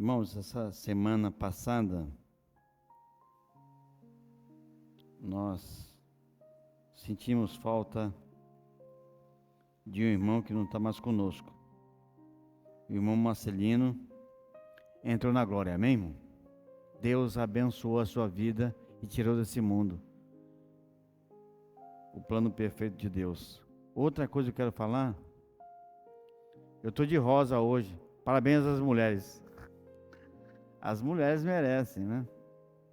Irmãos, essa semana passada, nós sentimos falta de um irmão que não está mais conosco. O irmão Marcelino entrou na glória, amém, irmão? Deus abençoou a sua vida e tirou desse mundo. O plano perfeito de Deus. Outra coisa que eu quero falar, eu estou de rosa hoje. Parabéns às mulheres. As mulheres merecem, né?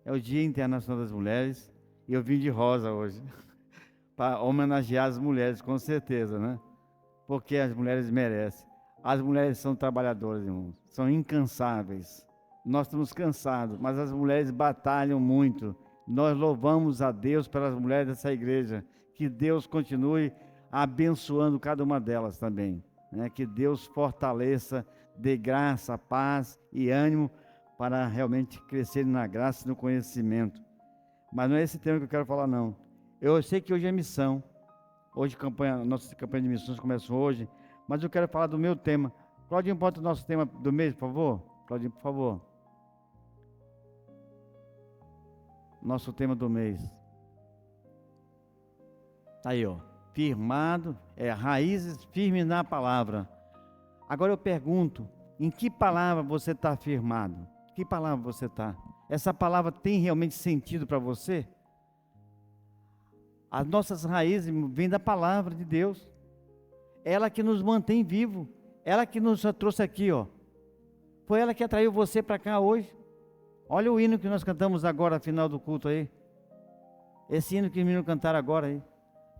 É o Dia Internacional das Mulheres e eu vim de rosa hoje. Para homenagear as mulheres, com certeza, né? Porque as mulheres merecem. As mulheres são trabalhadoras, irmãos. São incansáveis. Nós estamos cansados, mas as mulheres batalham muito. Nós louvamos a Deus pelas mulheres dessa igreja. Que Deus continue abençoando cada uma delas também, né? Que Deus fortaleça, dê graça, paz e ânimo para realmente crescer na graça e no conhecimento. Mas não é esse tema que eu quero falar, não. Eu sei que hoje é missão. Hoje nossa campanha de missões começa hoje, mas eu quero falar do meu tema. Claudinho, bota o nosso tema do mês, por favor. Claudinho, por favor. Nosso tema do mês. Tá aí, ó. Firmado, raízes firmes na palavra. Agora eu pergunto, em que palavra você está firmado? Que palavra você está? Essa palavra tem realmente sentido para você? As nossas raízes vêm da palavra de Deus. Ela que nos mantém vivo. Ela que nos trouxe aqui, ó. Foi ela que atraiu você para cá hoje. Olha o hino que nós cantamos agora, no final do culto aí. Esse hino que os meninos cantaram agora aí.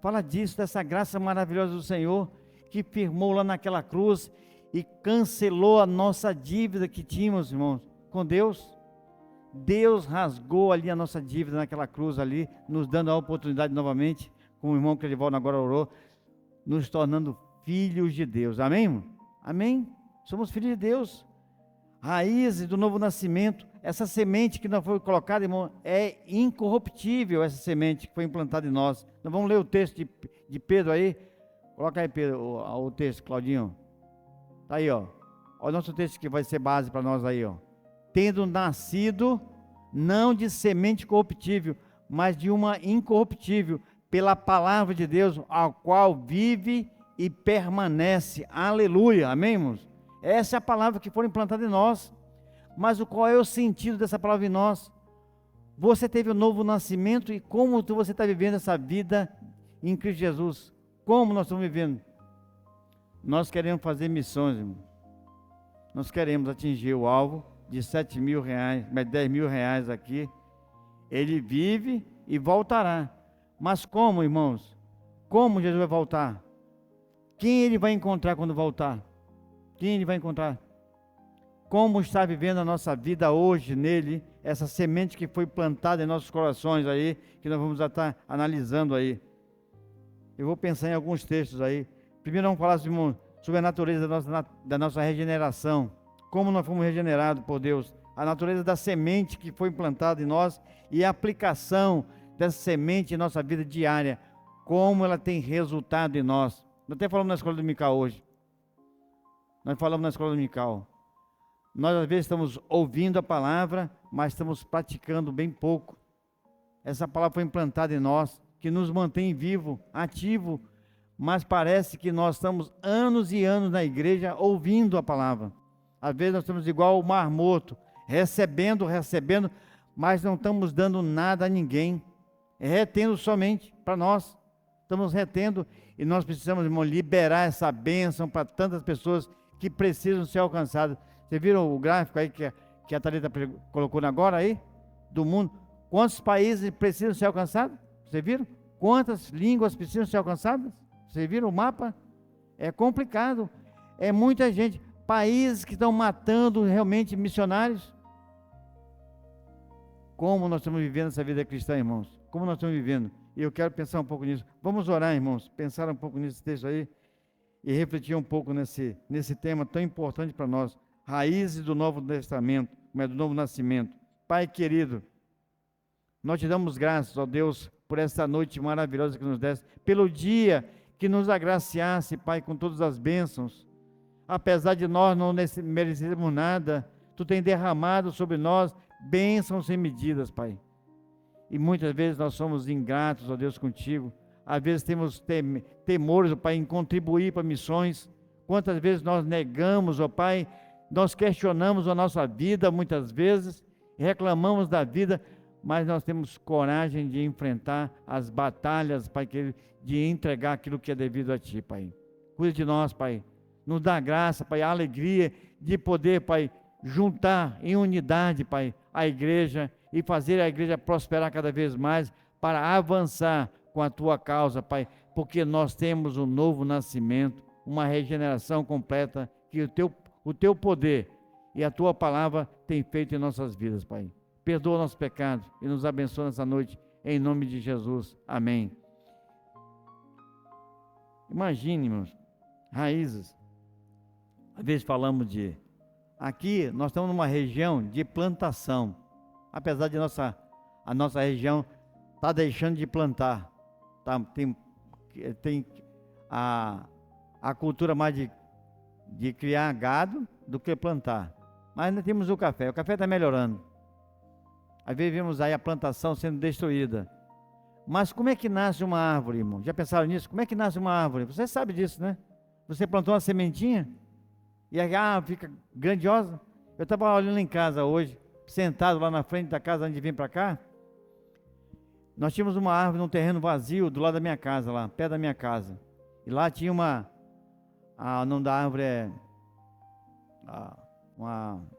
Fala disso, dessa graça maravilhosa do Senhor, que firmou lá naquela cruz e cancelou a nossa dívida que tínhamos, irmãos, com Deus. Deus rasgou ali a nossa dívida naquela cruz ali, nos dando a oportunidade novamente, como o irmão Credivaldo agora orou, nos tornando filhos de Deus. Amém, irmão? Amém? Somos filhos de Deus. Raízes do novo nascimento. Essa semente que não foi colocada, irmão, é incorruptível, essa semente que foi implantada em nós. Nós vamos ler o texto de Pedro aí. Coloca aí, Pedro, o texto, Claudinho. Tá aí, ó. Olha o nosso texto que vai ser base para nós aí, ó. Tendo nascido, não de semente corruptível, mas de uma incorruptível, pela palavra de Deus, a qual vive e permanece. Aleluia. Amém, irmãos? Essa é a palavra que foi implantada em nós. Mas qual é o sentido dessa palavra em nós? Você teve um novo nascimento e como você está vivendo essa vida em Cristo Jesus? Como nós estamos vivendo? Nós queremos fazer missões, irmão. Nós queremos atingir o alvo de 7 mil reais, mas 10 mil reais aqui. Ele vive e voltará. Mas como, irmãos? Como Jesus vai voltar? Quem ele vai encontrar quando voltar? Quem ele vai encontrar? Como está vivendo a nossa vida hoje nele, essa semente que foi plantada em nossos corações aí, que nós vamos estar analisando aí. Eu vou pensar em alguns textos aí. Primeiro vamos falar sobre a natureza da nossa regeneração. Como nós fomos regenerados por Deus. A natureza da semente que foi implantada em nós e a aplicação dessa semente em nossa vida diária. Como ela tem resultado em nós. Nós até falamos na escola dominical hoje. Nós falamos na escola dominical. Nós às vezes estamos ouvindo a palavra, mas estamos praticando bem pouco. Essa palavra foi implantada em nós, que nos mantém vivo, ativo, mas parece que nós estamos anos e anos na igreja ouvindo a palavra. Às vezes nós estamos igual o mar morto, recebendo, mas não estamos dando nada a ninguém, retendo somente para nós. Estamos retendo e nós precisamos, irmão, liberar essa bênção para tantas pessoas que precisam ser alcançadas. Vocês viram o gráfico aí que a Thalita colocou agora aí? Do mundo. Quantos países precisam ser alcançados? Vocês viram? Quantas línguas precisam ser alcançadas? Vocês viram o mapa? É complicado. É muita gente. Países que estão matando realmente missionários. Como nós estamos vivendo essa vida cristã, irmãos? Como nós estamos vivendo? E eu quero pensar um pouco nisso. Vamos orar, irmãos. Pensar um pouco nesse texto aí. E refletir um pouco nesse tema tão importante para nós. Raízes do Novo Testamento, do Novo Nascimento. Pai querido, nós te damos graças, ó Deus, por essa noite maravilhosa que nos deste, pelo dia que nos agraciasse, Pai, com todas as bênçãos. Apesar de nós não merecermos nada, Tu tem derramado sobre nós bênçãos sem medidas, Pai. E muitas vezes nós somos ingratos, ó Deus, contigo. Às vezes temos temores, ó Pai, em contribuir para missões. Quantas vezes nós negamos, ó Pai, nós questionamos a nossa vida muitas vezes, reclamamos da vida, mas nós temos coragem de enfrentar as batalhas, Pai, de entregar aquilo que é devido a Ti, Pai. Cuida de nós, Pai. Nos dá graça, Pai, a alegria de poder, Pai, juntar em unidade, Pai, a igreja e fazer a igreja prosperar cada vez mais para avançar com a Tua causa, Pai, porque nós temos um novo nascimento, uma regeneração completa que o Teu poder e a Tua palavra tem feito em nossas vidas, Pai. Perdoa nossos pecados e nos abençoa nessa noite, em nome de Jesus. Amém. Imagine, irmãos, raízes. Às vezes falamos aqui nós estamos numa região de plantação, apesar de a nossa região está deixando de plantar, tem a cultura mais de criar gado do que plantar, mas ainda temos o café está melhorando. Às vezes vemos aí a plantação sendo destruída, mas como é que nasce uma árvore, irmão? Já pensaram nisso? Como é que nasce uma árvore? Você sabe disso, né? Você plantou uma sementinha e a árvore fica grandiosa. Eu estava olhando em casa hoje, sentado lá na frente da casa antes de vir para cá. Nós tínhamos uma árvore num terreno vazio do lado da minha casa, lá, perto da minha casa. E lá tinha o nome da árvore é...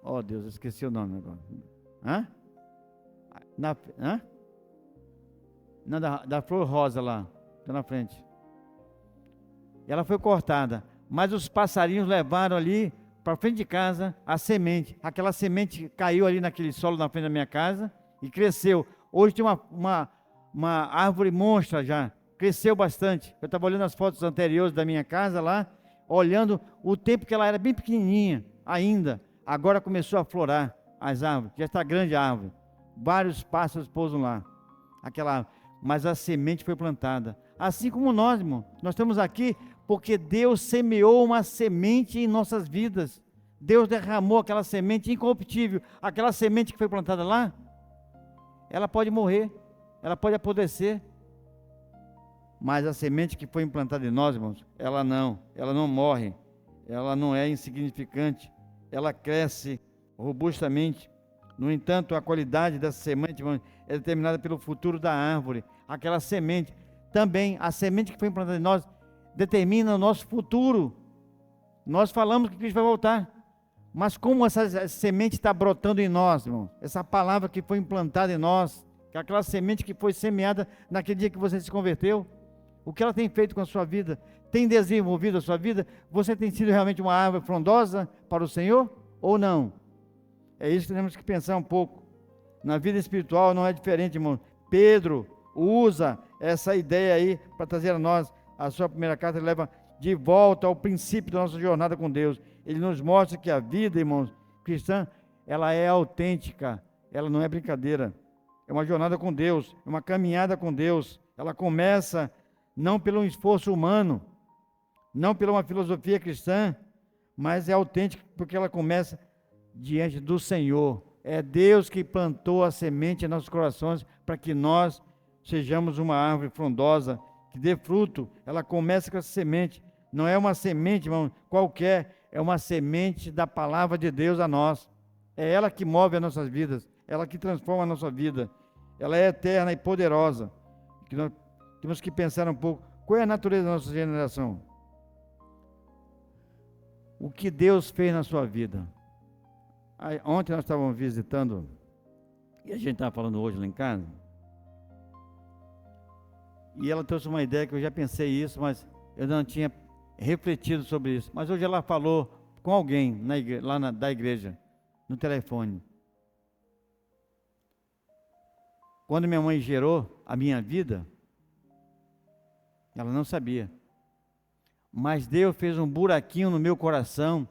oh Deus, eu esqueci o nome agora. Não, da flor rosa lá, está na frente. Ela foi cortada, mas os passarinhos levaram ali para frente de casa a semente. Aquela semente caiu ali naquele solo na frente da minha casa e cresceu. Hoje tem uma árvore monstra já, cresceu bastante. Eu estava olhando as fotos anteriores da minha casa lá, olhando o tempo que ela era bem pequenininha ainda. Agora começou a florar as árvores, já está grande a árvore. Vários pássaros pousam lá, mas a semente foi plantada. Assim como nós, irmão, nós estamos aqui porque Deus semeou uma semente em nossas vidas. Deus derramou aquela semente incorruptível. Aquela semente que foi plantada lá, ela pode morrer, ela pode apodrecer, mas a semente que foi implantada em nós, irmãos, ela não morre, ela não é insignificante, ela cresce robustamente. No entanto, a qualidade dessa semente, irmãos, é determinada pelo futuro da árvore. Aquela semente, também a semente que foi implantada em nós, determina o nosso futuro. Nós falamos que Cristo vai voltar, mas como essa semente está brotando em nós, irmão, essa palavra que foi implantada em nós, aquela semente que foi semeada naquele dia que você se converteu, o que ela tem feito com a sua vida? Tem desenvolvido a sua vida? Você tem sido realmente uma árvore frondosa para o Senhor ou não? É isso que temos que pensar um pouco. Na vida espiritual não é diferente, irmão. Pedro usa essa ideia aí para trazer a nós. A sua primeira carta ele leva de volta ao princípio da nossa jornada com Deus. Ele nos mostra que a vida, irmãos, cristã, ela é autêntica, ela não é brincadeira. É uma jornada com Deus, é uma caminhada com Deus. Ela começa não pelo esforço humano, não pela uma filosofia cristã, mas é autêntica porque ela começa diante do Senhor. É Deus que plantou a semente em nossos corações para que nós sejamos uma árvore frondosa, que dê fruto. Ela começa com essa semente. Não é uma semente, irmão, qualquer, é uma semente da palavra de Deus a nós. É ela que move as nossas vidas, ela que transforma a nossa vida. Ela é eterna e poderosa. Que nós temos que pensar um pouco, qual é a natureza da nossa geração? O que Deus fez na sua vida? Ontem nós estávamos visitando, e a gente estava falando hoje lá em casa, e ela trouxe uma ideia que eu já pensei isso, mas eu não tinha refletido sobre isso. Mas hoje ela falou com alguém da igreja, no telefone. Quando minha mãe gerou a minha vida, ela não sabia. Mas Deus fez um buraquinho no meu coração.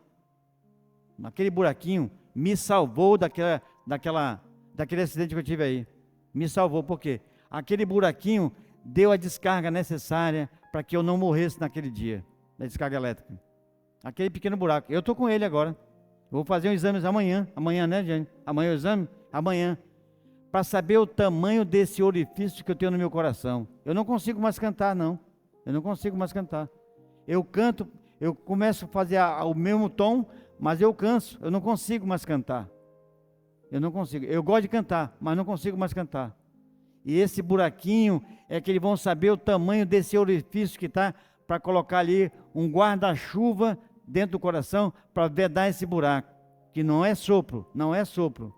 Aquele buraquinho me salvou daquele acidente que eu tive aí. Me salvou, por quê? Aquele buraquinho deu a descarga necessária para que eu não morresse naquele dia, da descarga elétrica. Aquele pequeno buraco. Eu estou com ele agora. Vou fazer um exame amanhã. Amanhã, né, Jane? Amanhã o exame? Amanhã. Para saber o tamanho desse orifício que eu tenho no meu coração. Eu não consigo mais cantar, não. Eu não consigo mais cantar. Eu canto, eu começo a fazer o mesmo tom, mas eu canso. Eu não consigo mais cantar. Eu não consigo. Eu gosto de cantar, mas não consigo mais cantar. E esse buraquinho é que eles vão saber o tamanho desse orifício que está para colocar ali um guarda-chuva dentro do coração para vedar esse buraco. Que não é sopro, não é sopro.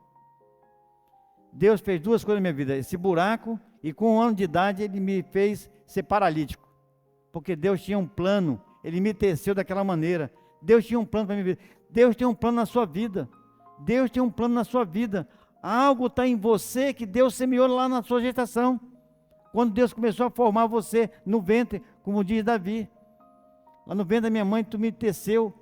Deus fez duas coisas na minha vida, esse buraco, e com 1 ano de idade ele me fez ser paralítico, porque Deus tinha um plano, ele me teceu daquela maneira. Deus tinha um plano para minha vida. Deus tem um plano na sua vida. Deus tem um plano na sua vida. Algo está em você que Deus semeou lá na sua gestação, quando Deus começou a formar você no ventre, como diz Davi, lá no ventre da minha mãe tu me teceu.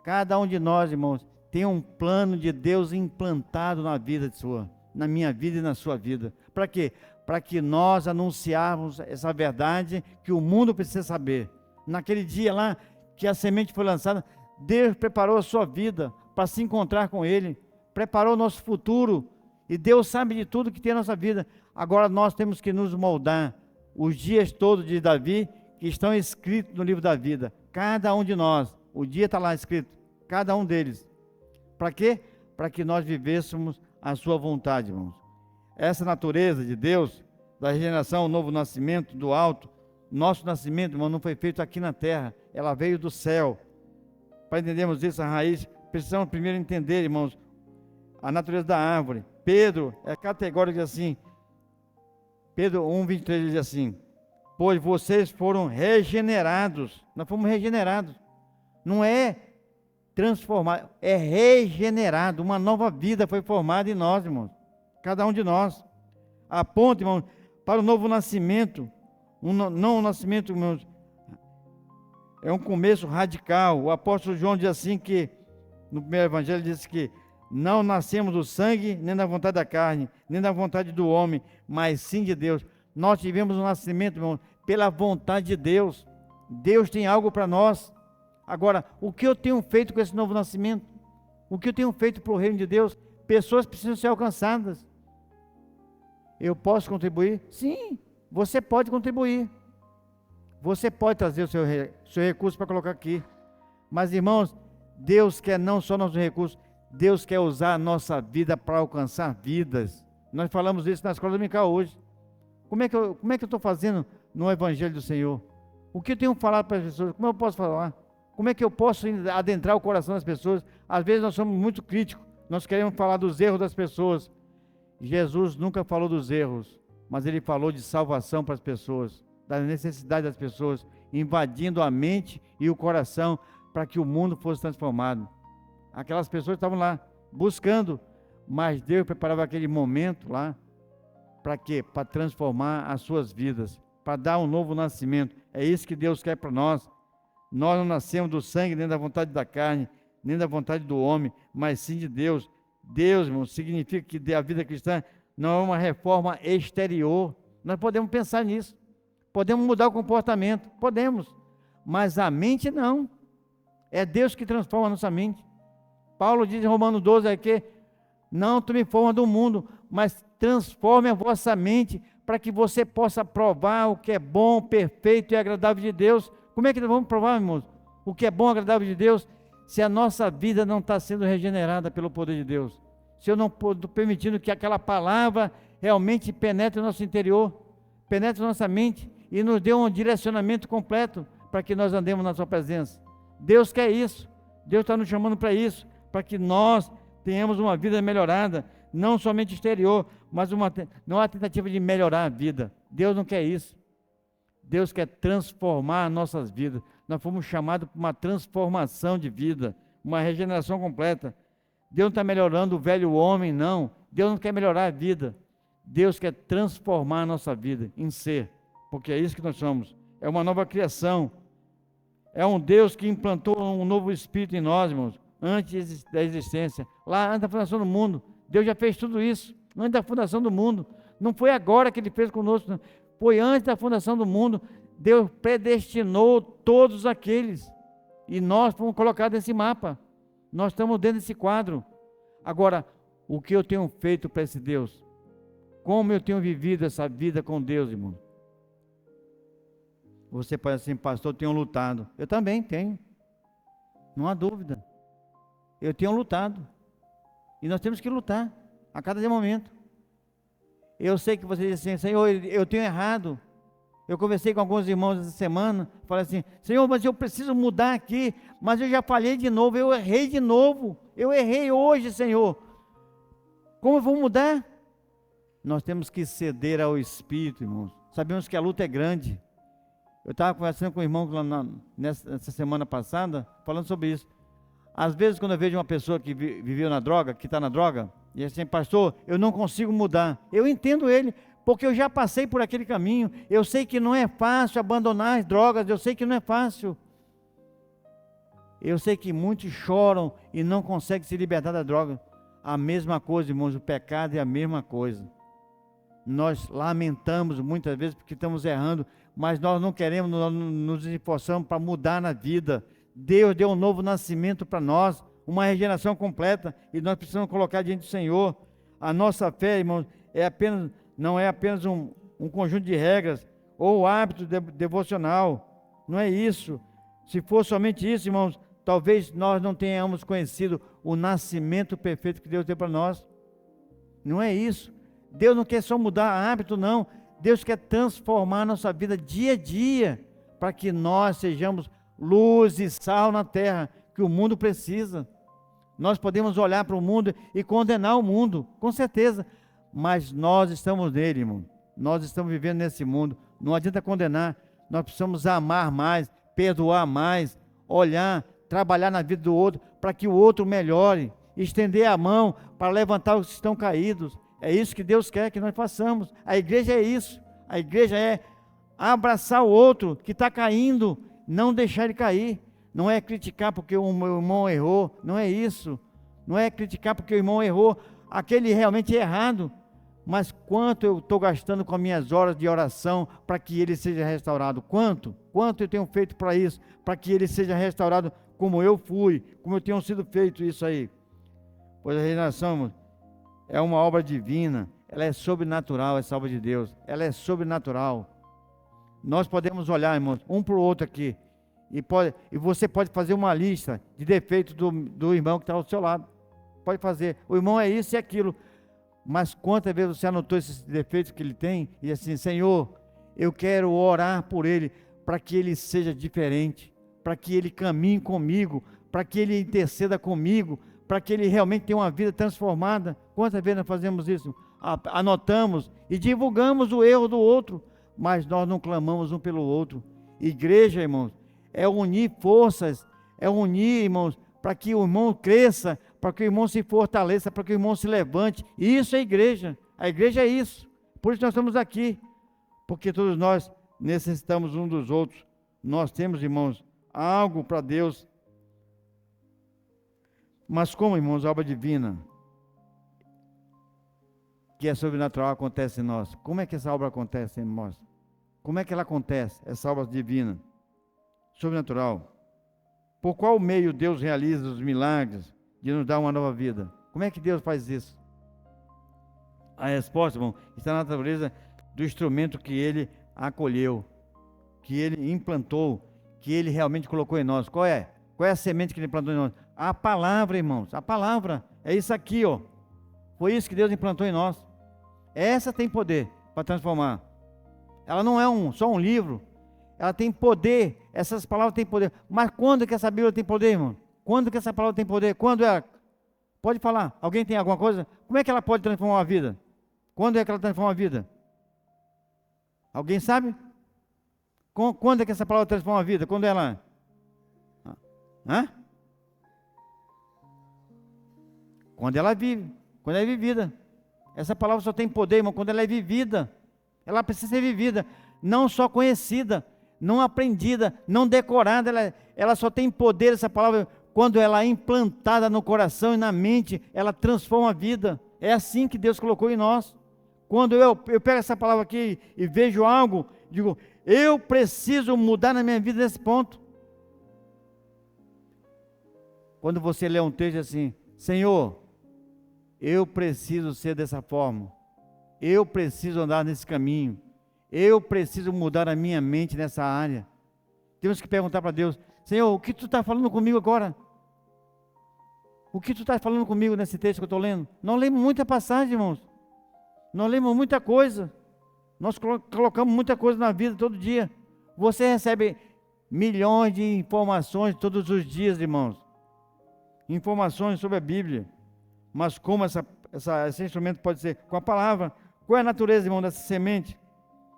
Cada um de nós, irmãos, tem um plano de Deus implantado na vida sua, na minha vida e na sua vida. Para quê? Para que nós anunciarmos essa verdade que o mundo precisa saber. Naquele dia lá que a semente foi lançada, Deus preparou a sua vida para se encontrar com Ele, preparou o nosso futuro, e Deus sabe de tudo que tem na nossa vida. Agora nós temos que nos moldar. Os dias todos de Davi, que estão escritos no livro da vida, cada um de nós, o dia está lá escrito, cada um deles. Para quê? Para que nós vivêssemos a sua vontade, irmãos. Essa natureza de Deus, da regeneração, o novo nascimento do alto, nosso nascimento, irmão, não foi feito aqui na terra, ela veio do céu. Para entendermos isso, a raiz, precisamos primeiro entender, irmãos, a natureza da árvore. Pedro é categórico assim, Pedro 1:23 diz assim: pois vocês foram regenerados. Nós fomos regenerados. Não é transformado, é regenerado. Uma nova vida foi formada em nós, irmãos. Cada um de nós. Aponta, irmãos, para o novo nascimento. Não um nascimento, irmãos, é um começo radical. O apóstolo João diz assim que, no primeiro evangelho, diz que não nascemos do sangue, nem da vontade da carne, nem da vontade do homem, mas sim de Deus. Nós tivemos um nascimento, irmão, pela vontade de Deus. Deus tem algo para nós. Agora, o que eu tenho feito com esse novo nascimento? O que eu tenho feito para o reino de Deus? Pessoas precisam ser alcançadas. Eu posso contribuir? Sim, você pode contribuir. Você pode trazer o seu recurso para colocar aqui. Mas, irmãos, Deus quer não só nosso recurso, Deus quer usar a nossa vida para alcançar vidas. Nós falamos isso na escola dominical hoje. Como é que eu estou fazendo no Evangelho do Senhor? O que eu tenho falado para as pessoas? Como eu posso falar? Como é que eu posso adentrar o coração das pessoas? Às vezes nós somos muito críticos, nós queremos falar dos erros das pessoas. Jesus nunca falou dos erros, mas Ele falou de salvação para as pessoas, da necessidade das pessoas, invadindo a mente e o coração para que o mundo fosse transformado. Aquelas pessoas estavam lá buscando, mas Deus preparava aquele momento lá para quê? Para transformar as suas vidas, para dar um novo nascimento. É isso que Deus quer para nós. Nós não nascemos do sangue, nem da vontade da carne, nem da vontade do homem, mas sim de Deus. Deus, irmão, significa que a vida cristã não é uma reforma exterior. Nós podemos pensar nisso. Podemos mudar o comportamento, podemos, mas a mente não. É Deus que transforma a nossa mente. Paulo diz em Romanos 12 aqui: não me forma do mundo, mas transforme a vossa mente para que você possa provar o que é bom, perfeito e agradável de Deus. Como é que nós vamos provar, irmãos, o que é bom e agradável de Deus, se a nossa vida não está sendo regenerada pelo poder de Deus? Se eu não estou permitindo que aquela palavra realmente penetre o nosso interior, penetre a nossa mente e nos dê um direcionamento completo para que nós andemos na sua presença. Deus quer isso. Deus está nos chamando para isso, para que nós tenhamos uma vida melhorada, não somente exterior, mas não há tentativa de melhorar a vida. Deus não quer isso. Deus quer transformar nossas vidas. Nós fomos chamados para uma transformação de vida, uma regeneração completa. Deus não está melhorando o velho homem, não. Deus não quer melhorar a vida. Deus quer transformar a nossa vida em ser, porque é isso que nós somos. É uma nova criação. É um Deus que implantou um novo espírito em nós, irmãos, antes da existência. Lá antes da fundação do mundo, Deus já fez tudo isso, antes da fundação do mundo. Não foi agora que Ele fez conosco, não. Foi antes da fundação do mundo. Deus predestinou todos aqueles, e nós fomos colocados nesse mapa. Nós estamos dentro desse quadro. Agora, o que eu tenho feito para esse Deus? Como eu tenho vivido essa vida com Deus, irmão? Você pode assim, pastor, eu tenho lutado. Eu também tenho. Não há dúvida. Eu tenho lutado. E nós temos que lutar a cada momento. Eu sei que você diz assim, Senhor, eu tenho errado. Eu conversei com alguns irmãos essa semana, falei assim, Senhor, mas eu preciso mudar aqui, mas eu já falhei de novo, eu errei de novo, eu errei hoje, Senhor. Como eu vou mudar? Nós temos que ceder ao Espírito, irmãos. Sabemos que a luta é grande. Eu estava conversando com o irmão nessa semana passada, falando sobre isso. Às vezes, quando eu vejo uma pessoa que viveu na droga, que está na droga, e assim, pastor, eu não consigo mudar. Eu entendo ele, porque eu já passei por aquele caminho. Eu sei que não é fácil abandonar as drogas, eu sei que não é fácil. Eu sei que muitos choram e não conseguem se libertar da droga. A mesma coisa, irmãos, o pecado é a mesma coisa. Nós lamentamos muitas vezes porque estamos errando, mas nós não queremos, nós nos esforçamos para mudar na vida. Deus deu um novo nascimento para nós, uma regeneração completa, e nós precisamos colocar diante do Senhor. A nossa fé, irmãos, não é apenas um conjunto de regras ou hábito devocional. Não é isso. Se for somente isso, irmãos, talvez nós não tenhamos conhecido o nascimento perfeito que Deus deu para nós. Não é isso. Deus não quer só mudar hábito, não. Deus quer transformar a nossa vida dia a dia, para que nós sejamos luz e sal na terra, que o mundo precisa. Nós podemos olhar para o mundo e condenar o mundo, com certeza, mas nós estamos nele, irmão. Nós estamos vivendo nesse mundo, não adianta condenar. Nós precisamos amar mais, perdoar mais, olhar, trabalhar na vida do outro, para que o outro melhore, estender a mão para levantar os que estão caídos. É isso que Deus quer que nós façamos. A igreja é isso. A igreja é abraçar o outro que está caindo, não deixar ele cair. Não é criticar porque o meu irmão errou. Não é isso. Não é criticar porque o irmão errou. Aquele realmente é errado. Mas quanto eu estou gastando com as minhas horas de oração para que ele seja restaurado? Quanto? Quanto eu tenho feito para isso? Para que ele seja restaurado como eu fui, como eu tenho sido feito isso aí. Pois a regeneração é uma obra divina, ela é sobrenatural, essa obra de Deus, ela é sobrenatural. Nós podemos olhar, irmãos, um para o outro aqui, e você pode fazer uma lista de defeitos do irmão que está ao seu lado. Pode fazer, o irmão é isso e aquilo, mas quantas vezes você anotou esses defeitos que ele tem, e assim, Senhor, eu quero orar por ele, para que ele seja diferente, para que ele caminhe comigo, para que ele interceda comigo, para que ele realmente tenha uma vida transformada. Quantas vezes nós fazemos isso? Anotamos e divulgamos o erro do outro, mas nós não clamamos um pelo outro. Igreja, irmãos, é unir forças, é unir, irmãos, para que o irmão cresça, para que o irmão se fortaleça, para que o irmão se levante. E isso é igreja. A igreja é isso. Por isso nós estamos aqui, porque todos nós necessitamos um dos outros. Nós temos, irmãos, algo para Deus. Mas como, irmãos, a obra divina, que é sobrenatural, acontece em nós? Como é que essa obra acontece em nós? Como é que ela acontece, essa obra divina, sobrenatural? Por qual meio Deus realiza os milagres de nos dar uma nova vida? Como é que Deus faz isso? A resposta, irmão, está na natureza do instrumento que Ele acolheu, que Ele implantou, que Ele realmente colocou em nós. Qual é? Qual é a semente que Ele implantou em nós? A palavra, irmãos, a palavra, é isso aqui, ó. Foi isso que Deus implantou em nós. Essa tem poder para transformar. Ela não é só um livro, ela tem poder, essas palavras têm poder. Mas quando que essa Bíblia tem poder, irmão? Quando que essa palavra tem poder? Quando ela? Pode falar, alguém tem alguma coisa? Como é que ela pode transformar a vida? Quando é que ela transforma a vida? Alguém sabe? Quando é que essa palavra transforma a vida? Quando ela... Hã? Quando ela vive, quando ela é vivida. Essa palavra só tem poder, irmão, quando ela é vivida. Ela precisa ser vivida, não só conhecida, não aprendida, não decorada. Ela só tem poder, essa palavra, quando ela é implantada no coração e na mente, ela transforma a vida. É assim que Deus colocou em nós. Quando eu pego essa palavra aqui e vejo algo, digo, eu preciso mudar na minha vida nesse ponto. Quando você lê um texto assim, Senhor, eu preciso ser dessa forma, eu preciso andar nesse caminho, eu preciso mudar a minha mente nessa área. Temos que perguntar para Deus, Senhor, o que tu está falando comigo agora? O que tu está falando comigo nesse texto que eu estou lendo? Nós lemos muita passagem, irmãos. Nós lemos muita coisa. Nós colocamos muita coisa na vida todo dia. Você recebe milhões de informações todos os dias, irmãos. Informações sobre a Bíblia. Mas como esse instrumento pode ser? Com a palavra. Qual é a natureza, irmão, dessa semente?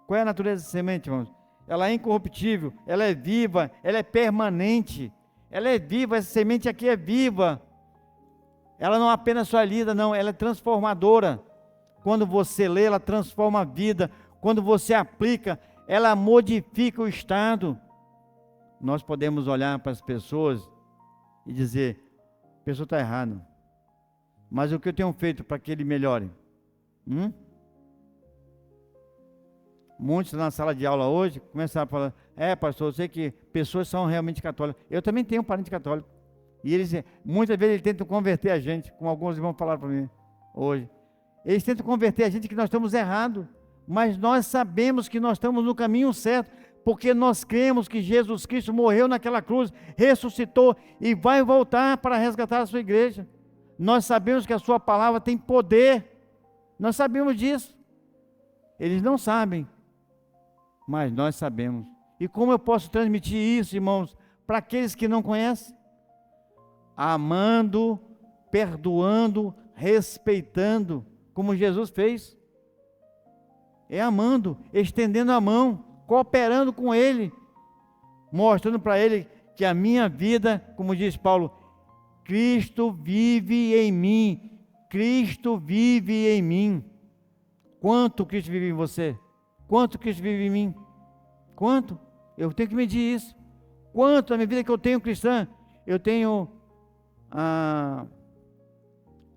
Qual é a natureza dessa semente, irmãos? Ela é incorruptível, ela é viva, ela é permanente. Ela é viva, essa semente aqui é viva. Ela não é apenas só lida, não, ela é transformadora. Quando você lê, ela transforma a vida. Quando você aplica, ela modifica o estado. Nós podemos olhar para as pessoas e dizer, a pessoa está errada. Mas o que eu tenho feito para que ele melhore? Muitos na sala de aula hoje começaram a falar, pastor, eu sei que pessoas são realmente católicas. Eu também tenho um parente católico. E eles, muitas vezes eles tentam converter a gente, como alguns irmãos falaram para mim hoje. Eles tentam converter a gente que nós estamos errados, mas nós sabemos que nós estamos no caminho certo, porque nós cremos que Jesus Cristo morreu naquela cruz, ressuscitou e vai voltar para resgatar a sua igreja. Nós sabemos que a sua palavra tem poder, nós sabemos disso. Eles não sabem, mas nós sabemos. E como eu posso transmitir isso, irmãos, para aqueles que não conhecem? Amando, perdoando, respeitando, como Jesus fez. É amando, estendendo a mão, cooperando com Ele, mostrando para Ele que a minha vida, como diz Paulo, Cristo vive em mim, Cristo vive em mim. Quanto Cristo vive em você? Quanto Cristo vive em mim? Quanto? Eu tenho que medir isso. Quanto na minha vida que eu tenho cristã? Eu tenho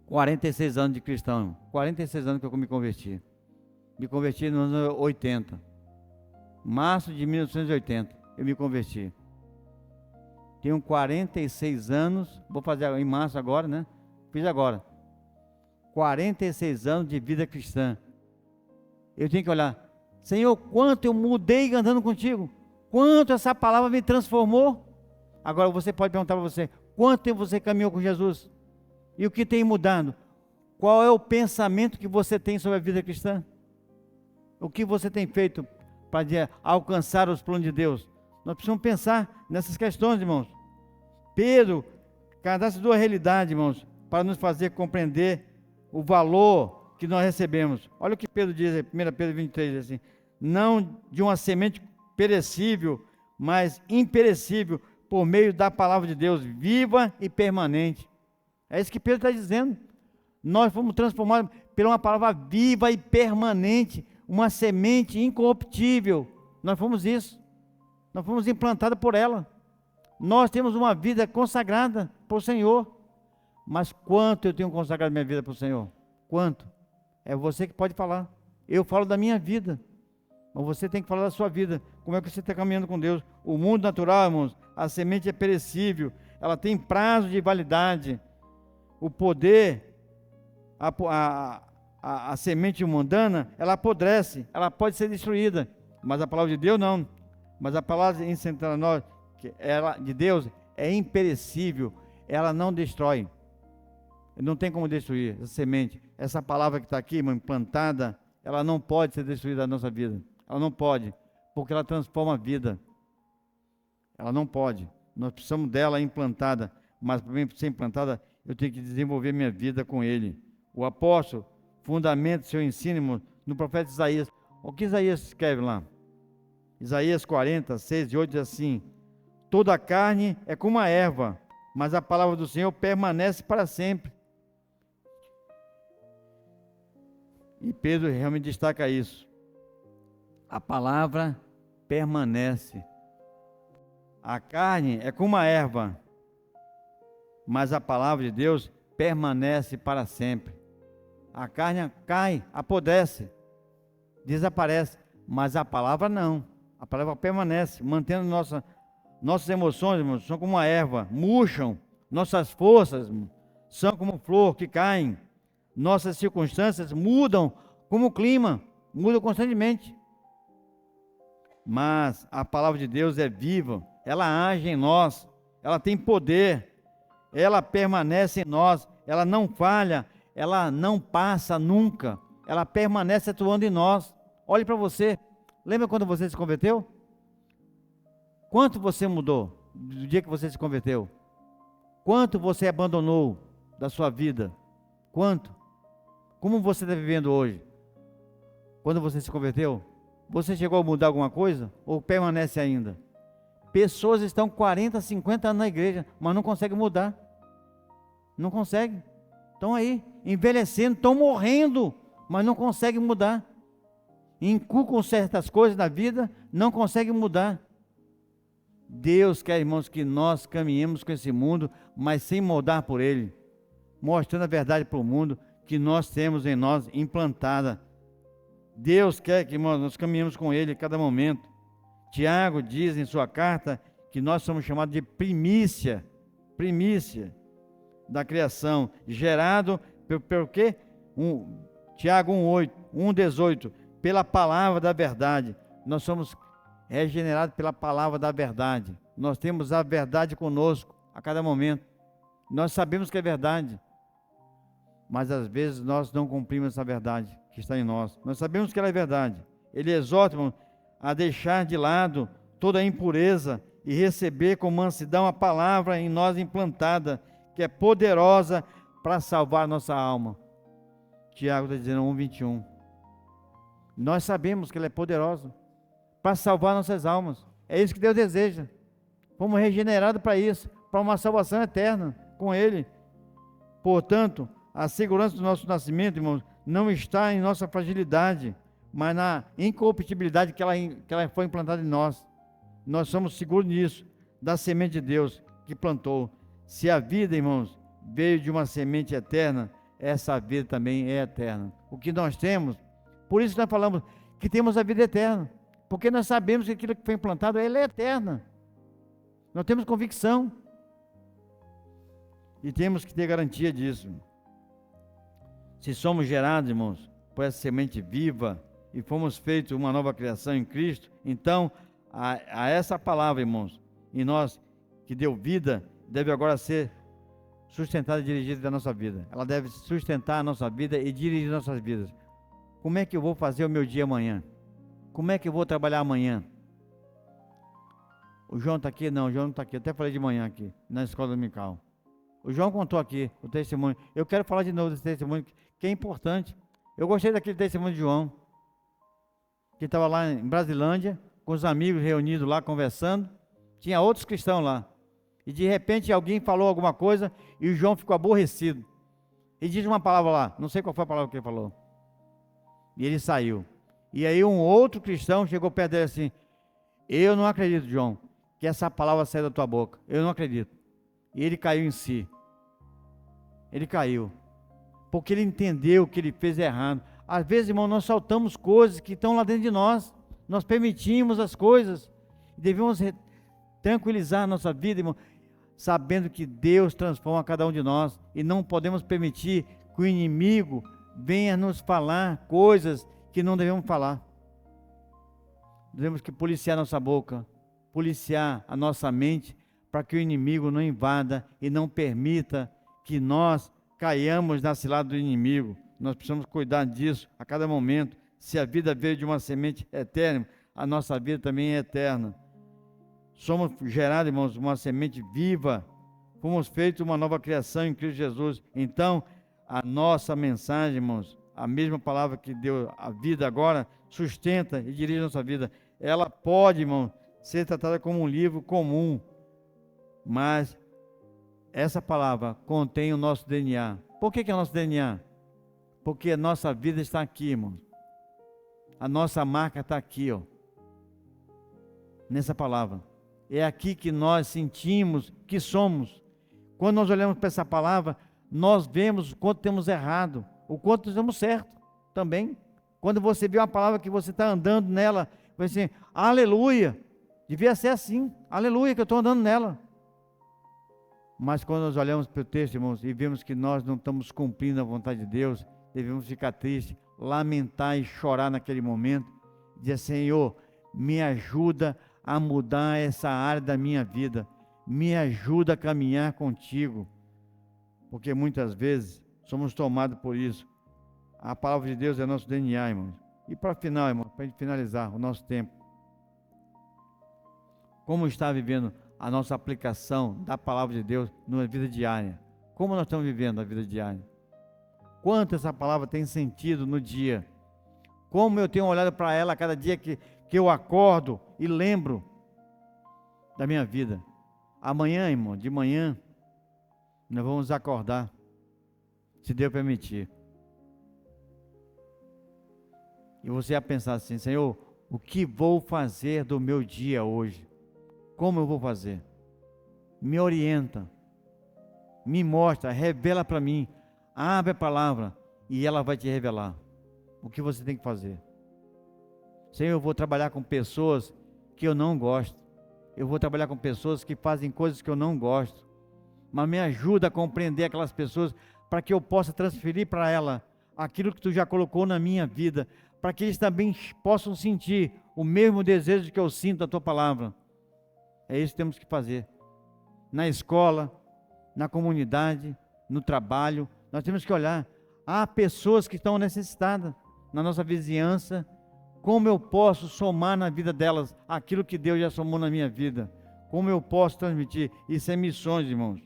46 anos de cristão, 46 anos que eu me converti. Me converti nos anos 80. Março de 1980, eu me converti. Tenho 46 anos, vou fazer em março agora, né? Fiz agora. 46 anos de vida cristã. Eu tenho que olhar, Senhor, quanto eu mudei andando contigo, quanto essa palavra me transformou. Agora você pode perguntar para você, quanto tempo você caminhou com Jesus? E o que tem mudado? Qual é o pensamento que você tem sobre a vida cristã? O que você tem feito para alcançar os planos de Deus? Nós precisamos pensar nessas questões, irmãos. Pedro cadastra duas realidades, irmãos, para nos fazer compreender o valor que nós recebemos. Olha o que Pedro diz, 1 Pedro 23, diz assim, não de uma semente perecível, mas imperecível, por meio da palavra de Deus, viva e permanente. É isso que Pedro está dizendo. Nós fomos transformados por uma palavra viva e permanente, uma semente incorruptível. Nós fomos isso. Nós fomos implantados por ela. Nós temos uma vida consagrada para o Senhor. Mas quanto eu tenho consagrado minha vida para o Senhor? Quanto? É você que pode falar. Eu falo da minha vida. Mas você tem que falar da sua vida. Como é que você está caminhando com Deus? O mundo natural, irmãos, a semente é perecível. Ela tem prazo de validade. O poder, a semente mundana, ela apodrece. Ela pode ser destruída. Mas a palavra de Deus não. Mas a palavra em nós, que ela de Deus é imperecível. Ela não destrói. Não tem como destruir essa semente. Essa palavra que está aqui, irmão, implantada, ela não pode ser destruída da nossa vida. Ela não pode, porque ela transforma a vida. Ela não pode. Nós precisamos dela implantada, mas para mim ser implantada, eu tenho que desenvolver minha vida com Ele. O apóstolo fundamenta seu ensino, irmão, no profeta Isaías. O que Isaías escreve lá? Isaías 40, 6 e 8 diz assim: toda a carne é como a erva, mas a palavra do Senhor permanece para sempre. E Pedro realmente destaca isso. A palavra permanece. A carne é como a erva, mas a palavra de Deus permanece para sempre. A carne cai, apodrece, desaparece, mas a palavra não. A palavra permanece, mantendo nossas emoções, irmãos, são como uma erva, murcham, Nossas forças são como flor que caem. Nossas circunstâncias mudam como o clima, mudam constantemente. Mas a palavra de Deus é viva, ela age em nós, ela tem poder, ela permanece em nós, ela não falha, ela não passa nunca, ela permanece atuando em nós. Olhe para você, lembra quando você se converteu? Quanto você mudou do dia que você se converteu? Quanto você abandonou da sua vida? Quanto? Como você está vivendo hoje? Quando você se converteu? Você chegou a mudar alguma coisa? Ou permanece ainda? Pessoas estão 40, 50 anos na igreja, mas não conseguem mudar. Não conseguem. Estão aí, envelhecendo, estão morrendo, mas não conseguem mudar. Inculcam certas coisas na vida, não conseguem mudar. Deus quer, irmãos, que nós caminhemos com esse mundo, mas sem moldar por ele, mostrando a verdade para o mundo que nós temos em nós implantada. Deus quer que, irmãos, nós caminhemos com ele a cada momento. Tiago diz em sua carta que nós somos chamados de primícia da criação, gerado pelo quê? Tiago 1:18, pela palavra da verdade. Nós somos regenerados pela palavra da verdade. Nós temos a verdade conosco a cada momento. Nós sabemos que é verdade, mas às vezes nós não cumprimos essa verdade que está em nós. Nós sabemos que ela é verdade. Ele exorta, irmão, a deixar de lado toda a impureza e receber com mansidão a palavra em nós implantada, que é poderosa para salvar a nossa alma. Tiago está dizendo 1:21. Nós sabemos que ela é poderosa para salvar nossas almas. É isso que Deus deseja. Fomos regenerados para isso, para uma salvação eterna com Ele. Portanto, a segurança do nosso nascimento, irmãos, não está em nossa fragilidade, mas na incorruptibilidade que ela foi implantada em nós. Nós somos seguros nisso, da semente de Deus que plantou. Se a vida, irmãos, veio de uma semente eterna, essa vida também é eterna. O que nós temos, por isso nós falamos que temos a vida eterna, porque nós sabemos que aquilo que foi implantado, ela é eterna. Nós temos convicção e temos que ter garantia disso. Se somos gerados, irmãos, por essa semente viva e fomos feitos uma nova criação em Cristo, então a essa palavra, irmãos, em nós que deu vida, deve agora ser sustentada e dirigida da nossa vida. Ela deve sustentar a nossa vida e dirigir nossas vidas. Como é que eu vou fazer o meu dia amanhã? Como é que eu vou trabalhar amanhã? O João está aqui? Não, o João não está aqui. Eu até falei de manhã aqui, na escola dominical. O João contou aqui o testemunho. Eu quero falar de novo desse testemunho, que é importante. Eu gostei daquele testemunho de João, que estava lá em Brasilândia, com os amigos reunidos lá, conversando. Tinha outros cristãos lá. E de repente alguém falou alguma coisa e o João ficou aborrecido. E diz uma palavra lá, não sei qual foi a palavra que ele falou. E ele saiu. E aí um outro cristão chegou perto dele assim: eu não acredito, João, que essa palavra saiu da tua boca. Eu não acredito. E ele caiu em si. Ele caiu. Porque ele entendeu que ele fez errado. Às vezes, irmão, nós saltamos coisas que estão lá dentro de nós. Nós permitimos as coisas. E devemos tranquilizar a nossa vida, irmão, sabendo que Deus transforma cada um de nós. E não podemos permitir que o inimigo venha nos falar coisas que não devemos falar. Temos que policiar nossa boca, policiar a nossa mente, para que o inimigo não invada e não permita que nós caiamos na cilada do inimigo. Nós precisamos cuidar disso a cada momento. Se a vida veio de uma semente eterna, a nossa vida também é eterna. Somos gerados, irmãos, uma semente viva. Fomos feitos uma nova criação em Cristo Jesus. Então, a nossa mensagem, irmãos, a mesma palavra que deu a vida agora, sustenta e dirige a nossa vida. Ela pode, irmão, ser tratada como um livro comum, mas essa palavra contém o nosso DNA. Por que é o nosso DNA? Porque a nossa vida está aqui, irmão. A nossa marca está aqui, ó, nessa palavra. É aqui que nós sentimos que somos. Quando nós olhamos para essa palavra, nós vemos o quanto temos errado, o quanto estamos certo também. Quando você vê uma palavra que você está andando nela, você diz assim: aleluia, devia ser assim, aleluia, que eu estou andando nela. Mas quando nós olhamos para o texto, irmãos, e vemos que nós não estamos cumprindo a vontade de Deus, devemos ficar tristes, lamentar e chorar naquele momento, dizer: Senhor, me ajuda a mudar essa área da minha vida, me ajuda a caminhar contigo, porque muitas vezes somos tomados por isso. A palavra de Deus é nosso DNA, irmãos. E para final, irmão, para a gente finalizar o nosso tempo, como está vivendo a nossa aplicação da palavra de Deus na vida diária? Como nós estamos vivendo a vida diária? Quanto essa palavra tem sentido no dia? Como eu tenho olhado para ela a cada dia que eu acordo e lembro da minha vida? Amanhã, irmão, de manhã, nós vamos acordar, se Deus permitir. E você vai pensar assim: Senhor, o que vou fazer do meu dia hoje? Como eu vou fazer? Me orienta, me mostra, revela para mim, abre a palavra e ela vai te revelar o que você tem que fazer. Senhor, eu vou trabalhar com pessoas que eu não gosto, eu vou trabalhar com pessoas que fazem coisas que eu não gosto, mas me ajuda a compreender aquelas pessoas para que eu possa transferir para ela aquilo que tu já colocou na minha vida, para que eles também possam sentir o mesmo desejo que eu sinto da tua palavra. É isso que temos que fazer. Na escola, na comunidade, no trabalho, nós temos que olhar. Há pessoas que estão necessitadas na nossa vizinhança. Como eu posso somar na vida delas aquilo que Deus já somou na minha vida? Como eu posso transmitir? Isso é missões, irmãos.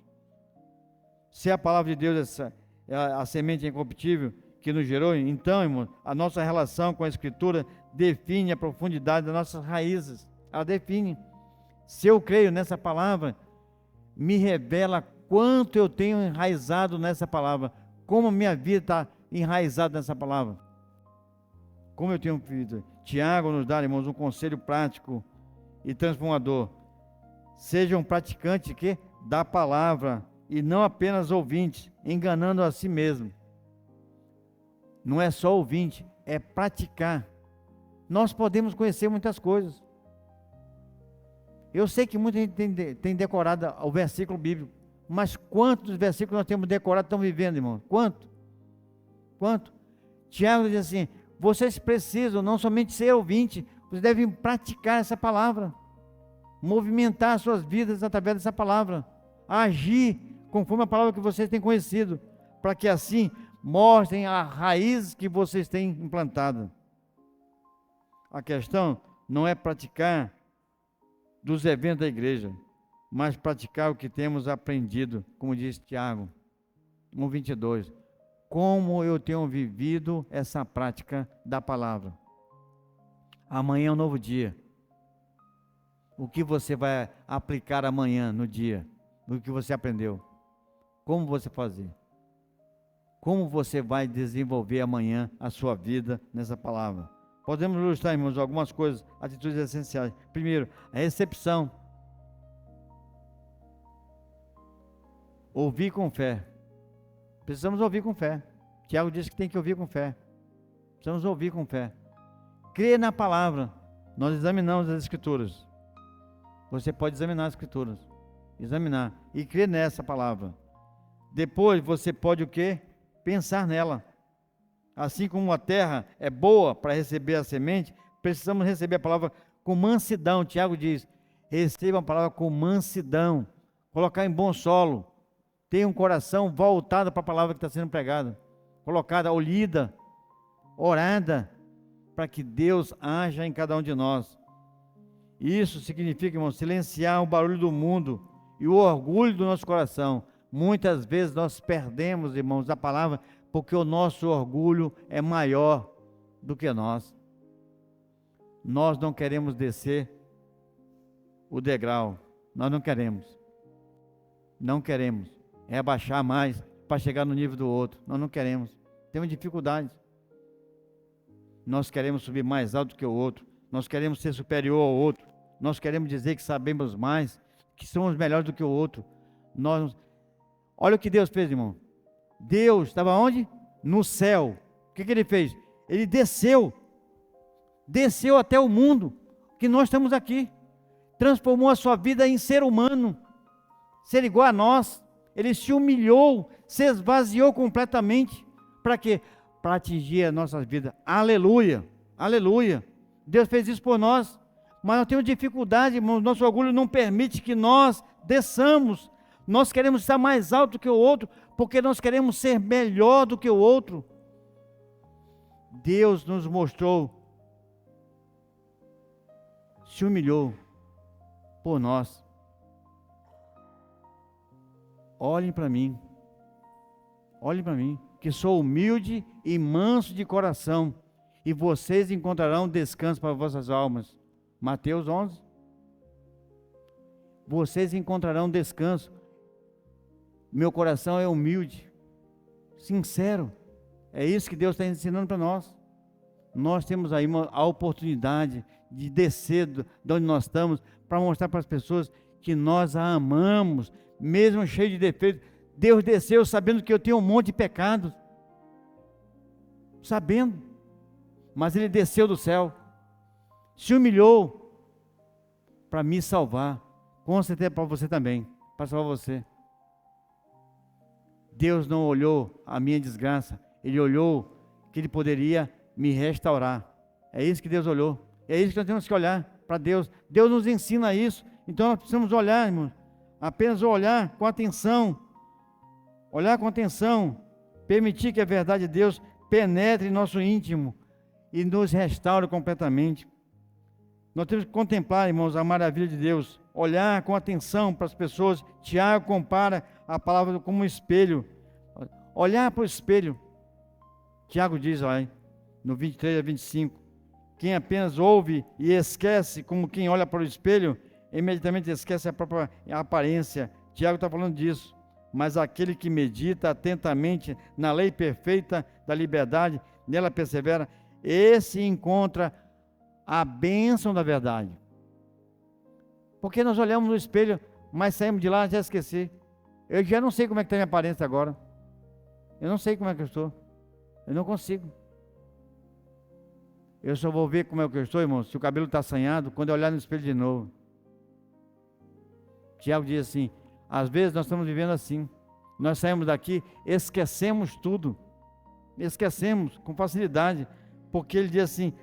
Se a palavra de Deus é a semente incorruptível que nos gerou, então, irmãos, a nossa relação com a Escritura define a profundidade das nossas raízes. Ela define. Se eu creio nessa palavra, me revela quanto eu tenho enraizado nessa palavra, como minha vida está enraizada nessa palavra. Como eu tenho vivido. Tiago nos dá, irmãos, um conselho prático e transformador. Sejam praticantes da palavra e não apenas ouvintes, enganando a si mesmo. Não é só ouvinte, é praticar. Nós podemos conhecer muitas coisas. Eu sei que muita gente tem decorado o versículo bíblico, mas quantos versículos nós temos decorado e estamos vivendo, irmão? Quanto? Tiago diz assim: vocês precisam não somente ser ouvinte, vocês devem praticar essa palavra, movimentar suas vidas através dessa palavra, agir conforme a palavra que vocês têm conhecido, para que assim mostrem a raiz que vocês têm implantado. A questão não é praticar dos eventos da igreja, mas praticar o que temos aprendido, como diz Tiago 1:22. Como eu tenho vivido essa prática da palavra. Amanhã é um novo dia. O que você vai aplicar amanhã no dia? O que você aprendeu? Como você fazer? Como você vai desenvolver amanhã a sua vida nessa palavra? Podemos ilustrar, irmãos, algumas coisas, atitudes essenciais. Primeiro, a recepção. Ouvir com fé. Precisamos ouvir com fé. Tiago diz que tem que ouvir com fé. Precisamos ouvir com fé. Crer na palavra. Nós examinamos as Escrituras. Você pode examinar as Escrituras. Examinar. E crer nessa palavra. Depois você pode o quê? Pensar nela. Assim como a terra é boa para receber a semente, precisamos receber a palavra com mansidão. Tiago diz: receba a palavra com mansidão. Colocar em bom solo. Ter um coração voltado para a palavra que está sendo pregada, colocada, olhida, orada, para que Deus haja em cada um de nós. Isso significa, irmão, silenciar o barulho do mundo e o orgulho do nosso coração. Muitas vezes nós perdemos, irmãos, a palavra, porque o nosso orgulho é maior do que nós. Nós não queremos descer o degrau, nós não queremos. Abaixar mais para chegar no nível do outro. Nós não queremos. Temos dificuldades. Nós queremos subir mais alto que o outro. Nós queremos ser superior ao outro. Nós queremos dizer que sabemos mais, que somos melhores do que o outro. Olha o que Deus fez, irmão. Deus estava onde? No céu. O que ele fez? Ele desceu até o mundo, que nós estamos aqui. Transformou a sua vida em ser humano. ser igual a nós. Ele se humilhou, se esvaziou completamente. Para quê? Para atingir as nossas vidas. Aleluia, aleluia. Deus fez isso por nós. Mas nós temos dificuldade, irmãos. Nosso orgulho não permite que nós desçamos. Nós queremos estar mais alto que o outro, porque nós queremos ser melhor do que o outro. Deus nos mostrou, se humilhou por nós. Olhem para mim, que sou humilde e manso de coração, e vocês encontrarão descanso para vossas almas. Mateus 11. Vocês encontrarão descanso. Meu coração é humilde, sincero. É isso que Deus está ensinando para nós. Nós temos aí a oportunidade de descer de onde nós estamos, para mostrar para as pessoas que nós a amamos, mesmo cheio de defeitos. Deus desceu sabendo que eu tenho um monte de pecados, sabendo, mas Ele desceu do céu, se humilhou para me salvar, com certeza para você também, para salvar você. Deus não olhou a minha desgraça, Ele olhou que Ele poderia me restaurar. É isso que Deus olhou. É isso que nós temos que olhar para Deus. Deus nos ensina isso. Então nós precisamos olhar, irmãos, apenas olhar com atenção. Olhar com atenção. Permitir que a verdade de Deus penetre em nosso íntimo e nos restaure completamente. Nós temos que contemplar, irmãos, a maravilha de Deus. Olhar com atenção para as pessoas. Tiago compara a palavra como um espelho. Olhar para o espelho. Tiago diz, olha, no 23 a 25, quem apenas ouve e esquece, como quem olha para o espelho, imediatamente esquece a própria aparência. Tiago está falando disso. Mas aquele que medita atentamente na lei perfeita da liberdade, nela persevera, esse encontra a bênção da verdade. Porque nós olhamos no espelho, mas saímos de lá e já esqueci. Eu já não sei como é que está a minha aparência agora. Eu não sei como é que eu estou. Eu não consigo. Eu só vou ver como é que eu estou, irmão, se o cabelo está assanhado, quando eu olhar no espelho de novo. Tiago diz assim, às vezes nós estamos vivendo assim. Nós saímos daqui, esquecemos tudo. Esquecemos com facilidade. Porque ele diz assim,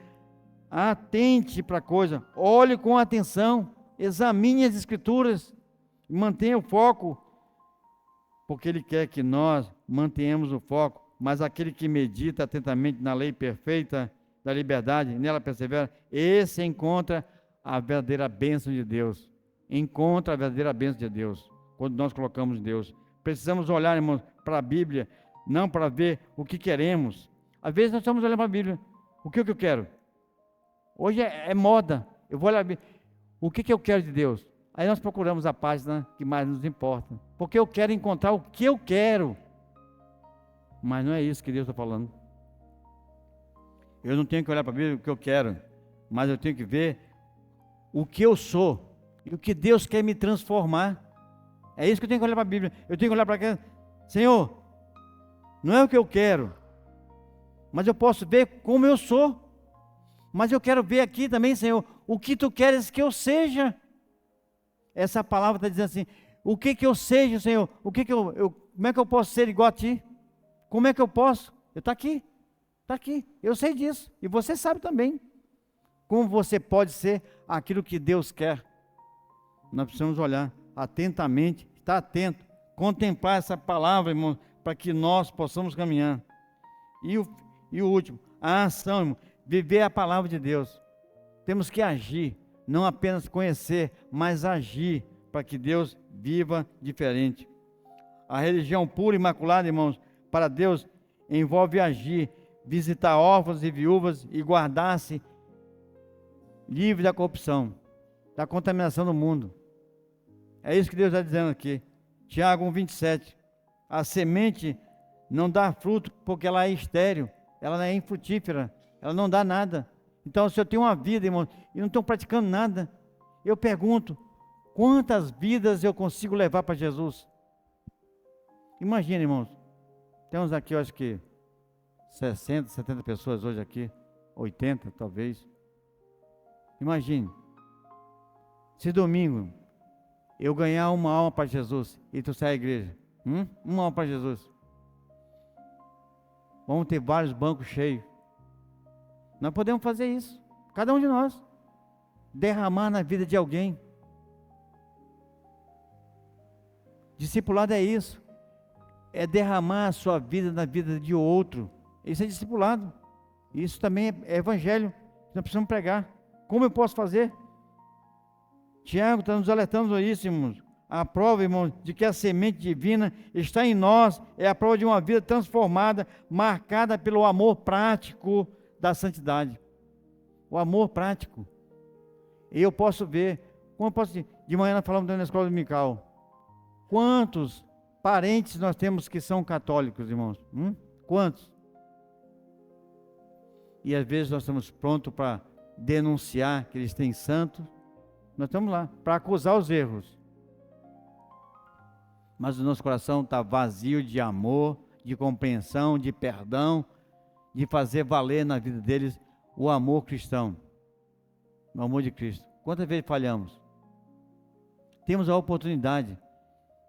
atente para a coisa, olhe com atenção, examine as escrituras, mantenha o foco. Porque ele quer que nós mantenhamos o foco. Mas aquele que medita atentamente na lei perfeita da liberdade, nela persevera, esse encontra a verdadeira bênção de Deus. Encontra a verdadeira bênção de Deus, quando nós colocamos Deus. Precisamos olhar, irmãos, para a Bíblia, não para ver o que queremos. Às vezes nós estamos olhando para a Bíblia, o que eu quero? Hoje é moda, eu vou olhar a Bíblia, o que eu quero de Deus? Aí nós procuramos a página que mais nos importa, porque eu quero encontrar o que eu quero. Mas não é isso que Deus está falando. Eu não tenho que olhar para a Bíblia o que eu quero, mas eu tenho que ver o que eu sou e o que Deus quer me transformar. É isso que eu tenho que olhar para a Bíblia. Eu tenho que olhar para cá, Senhor, não é o que eu quero, mas eu posso ver como eu sou. Mas eu quero ver aqui também, Senhor, o que Tu queres que eu seja. Essa palavra está dizendo assim, o que eu seja, Senhor, como é que eu posso ser igual a Ti? Como é que eu posso? Está aqui, eu sei disso, e você sabe também, como você pode ser aquilo que Deus quer. Nós precisamos olhar atentamente, estar atento, contemplar essa palavra, irmão, para que nós possamos caminhar. E o último, a ação, irmão, viver a palavra de Deus. Temos que agir, não apenas conhecer, mas agir, para que Deus viva diferente. A religião pura e imaculada, irmãos, para Deus envolve agir, visitar órfãos e viúvas e guardar-se livre da corrupção, da contaminação do mundo. É isso que Deus está dizendo aqui. Tiago 1,27. A semente não dá fruto porque ela é estéril, ela é infrutífera, ela não dá nada. Então, se eu tenho uma vida, irmão, e não estou praticando nada, eu pergunto, quantas vidas eu consigo levar para Jesus? Imagina, irmãos, temos aqui, eu acho que 60, 70 pessoas hoje aqui, 80 talvez. Imagine, se domingo eu ganhar uma alma para Jesus e tu sai à igreja? Uma alma para Jesus. Vamos ter vários bancos cheios. Nós podemos fazer isso. Cada um de nós. Derramar na vida de alguém. Discipulado é isso. É derramar a sua vida na vida de outro. Isso é discipulado. Isso também é evangelho. Nós precisamos pregar. Como eu posso fazer? Tiago está nos alertando a isso, irmãos. A prova, irmãos, de que a semente divina está em nós é a prova de uma vida transformada, marcada pelo amor prático da santidade. O amor prático. E eu posso ver, como eu posso dizer, de manhã nós falamos na escola dominical, quantos parentes nós temos que são católicos, irmãos? Quantos? E às vezes nós estamos prontos para denunciar que eles têm santos. Nós estamos lá para acusar os erros. Mas o nosso coração está vazio de amor, de compreensão, de perdão, de fazer valer na vida deles o amor cristão, o amor de Cristo. Quantas vezes falhamos? Temos a oportunidade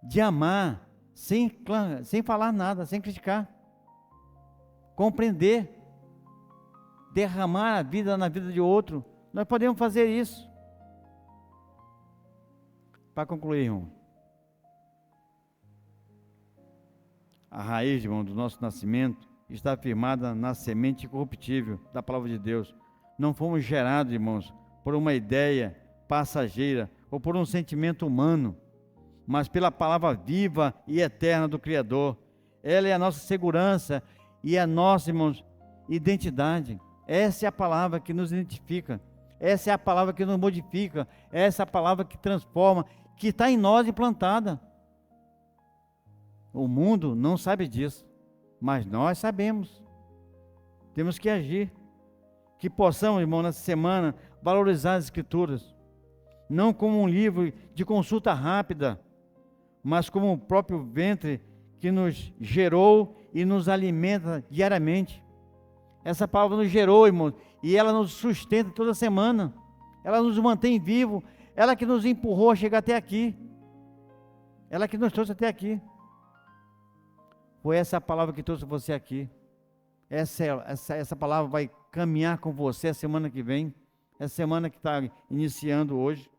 de amar sem falar nada, sem criticar, compreender, derramar a vida na vida de outro. Nós podemos fazer isso. Para concluir, irmão, a raiz, irmão, do nosso nascimento está firmada na semente incorruptível da palavra de Deus. Não fomos gerados, irmãos, por uma ideia passageira ou por um sentimento humano, mas pela palavra viva e eterna do Criador. Ela é a nossa segurança e a nossa, irmãos, identidade. Essa é a palavra que nos identifica. Essa é a palavra que nos modifica. Essa é a palavra que transforma, que está em nós implantada. O mundo não sabe disso, mas nós sabemos. Temos que agir. Que possamos, irmão, nessa semana, valorizar as Escrituras. Não como um livro de consulta rápida, mas como o próprio ventre que nos gerou e nos alimenta diariamente. Essa palavra nos gerou, irmão, e ela nos sustenta toda semana. Ela nos mantém vivo. Ela que nos empurrou a chegar até aqui. Ela que nos trouxe até aqui. Foi essa palavra que trouxe você aqui. Essa palavra vai caminhar com você a semana que vem. Essa semana que está iniciando hoje.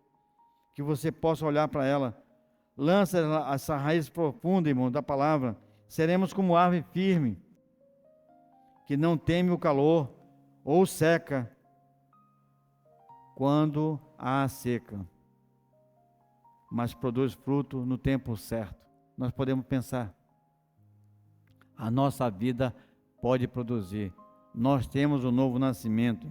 Que você possa olhar para ela. Lança essa raiz profunda, irmão, da palavra. Seremos como árvore firme, que não teme o calor, ou seca, quando há seca, mas produz fruto no tempo certo. Nós podemos pensar, a nossa vida pode produzir. Nós temos um novo nascimento,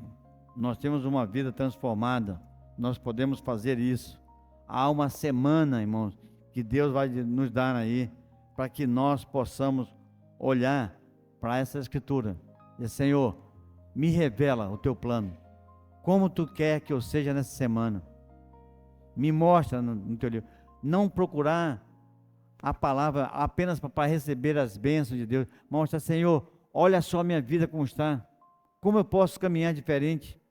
nós temos uma vida transformada, nós podemos fazer isso. Há uma semana, irmãos, que Deus vai nos dar aí, para que nós possamos olhar para essa Escritura e dizer: Senhor, me revela o teu plano, como tu quer que eu seja nessa semana, me mostra no teu livro. Não procurar a palavra apenas para receber as bênçãos de Deus, mostra: Senhor, olha só a minha vida como está, como eu posso caminhar diferente,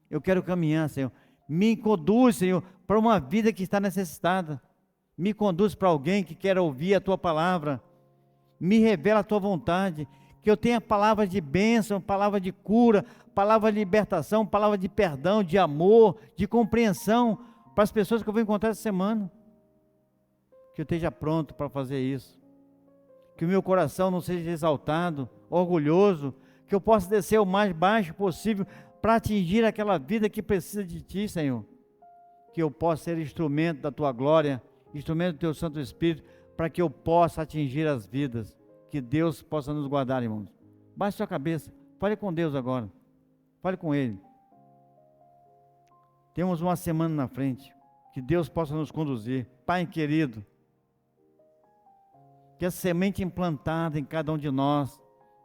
eu quero caminhar, Senhor, me conduz, Senhor, para uma vida que está necessitada, me conduz para alguém que quer ouvir a tua palavra, me revela a tua vontade, que eu tenha palavra de bênção, palavra de cura, palavra de libertação, palavra de perdão, de amor, de compreensão para as pessoas que eu vou encontrar essa semana. Que eu esteja pronto para fazer isso. Que o meu coração não seja exaltado, orgulhoso, que eu possa descer o mais baixo possível para atingir aquela vida que precisa de Ti, Senhor. Que eu possa ser instrumento da Tua glória, instrumento do Teu Santo Espírito, para que eu possa atingir as vidas. Que Deus possa nos guardar, irmãos. Baixe sua cabeça, fale com Deus agora, fale com Ele. Temos uma semana na frente, que Deus possa nos conduzir. Pai querido, que a semente implantada em cada um de nós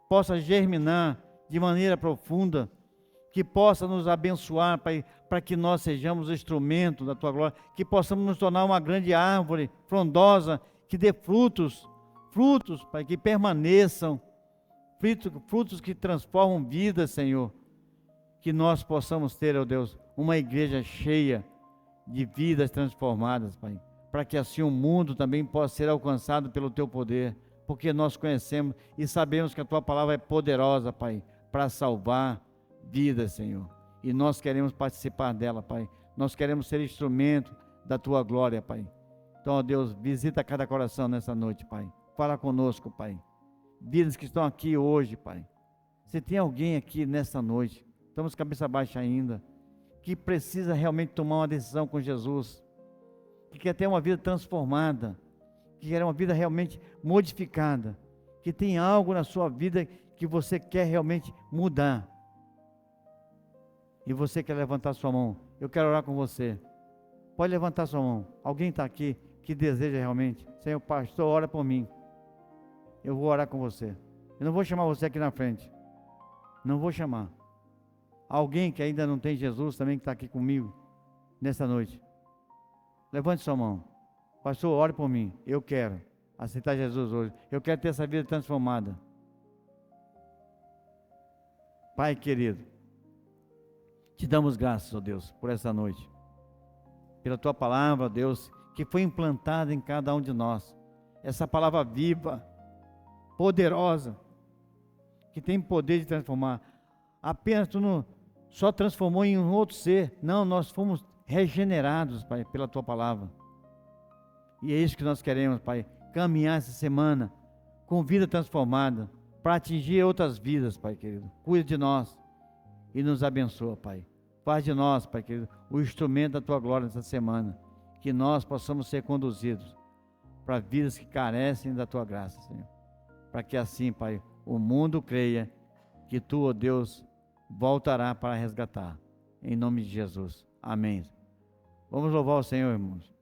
possa germinar de maneira profunda, que possa nos abençoar, Pai, para que nós sejamos instrumento da Tua glória, que possamos nos tornar uma grande árvore frondosa, que dê frutos, Pai, que permaneçam, frutos que transformam vidas, Senhor, que nós possamos ter, ó Deus, uma igreja cheia de vidas transformadas, Pai, para que assim o mundo também possa ser alcançado pelo Teu poder, porque nós conhecemos e sabemos que a Tua palavra é poderosa, Pai, para salvar vidas, Senhor, e nós queremos participar dela, Pai, nós queremos ser instrumento da Tua glória, Pai. Então, ó Deus, visita cada coração nessa noite, Pai, fala conosco, Pai, vidas que estão aqui hoje, Pai, se tem alguém aqui nessa noite, estamos cabeça baixa ainda, que precisa realmente tomar uma decisão com Jesus, que quer ter uma vida transformada, que quer uma vida realmente modificada, que tem algo na sua vida que você quer realmente mudar, e você quer levantar sua mão, eu quero orar com você, pode levantar sua mão, alguém está aqui que deseja realmente, Senhor pastor, ora por mim, eu vou orar com você, eu não vou chamar você aqui na frente, não vou chamar, alguém que ainda não tem Jesus também que está aqui comigo, nessa noite, levante sua mão, pastor, ore por mim, eu quero aceitar Jesus hoje, eu quero ter essa vida transformada. Pai querido, te damos graças, ó Deus, por essa noite, pela Tua palavra, ó Deus, que foi implantada em cada um de nós, essa palavra viva, poderosa, que tem poder de transformar, apenas Tu não só transformou em um outro ser, não, nós fomos regenerados, Pai, pela Tua palavra, e é isso que nós queremos, Pai, caminhar essa semana com vida transformada, para atingir outras vidas, Pai querido, cuida de nós e nos abençoa, Pai, faz de nós, Pai querido, o instrumento da Tua glória nessa semana, que nós possamos ser conduzidos para vidas que carecem da Tua graça, Senhor, para que assim, Pai, o mundo creia que Tu, ó Deus, voltará para resgatar, em nome de Jesus, amém. Vamos louvar o Senhor, irmãos.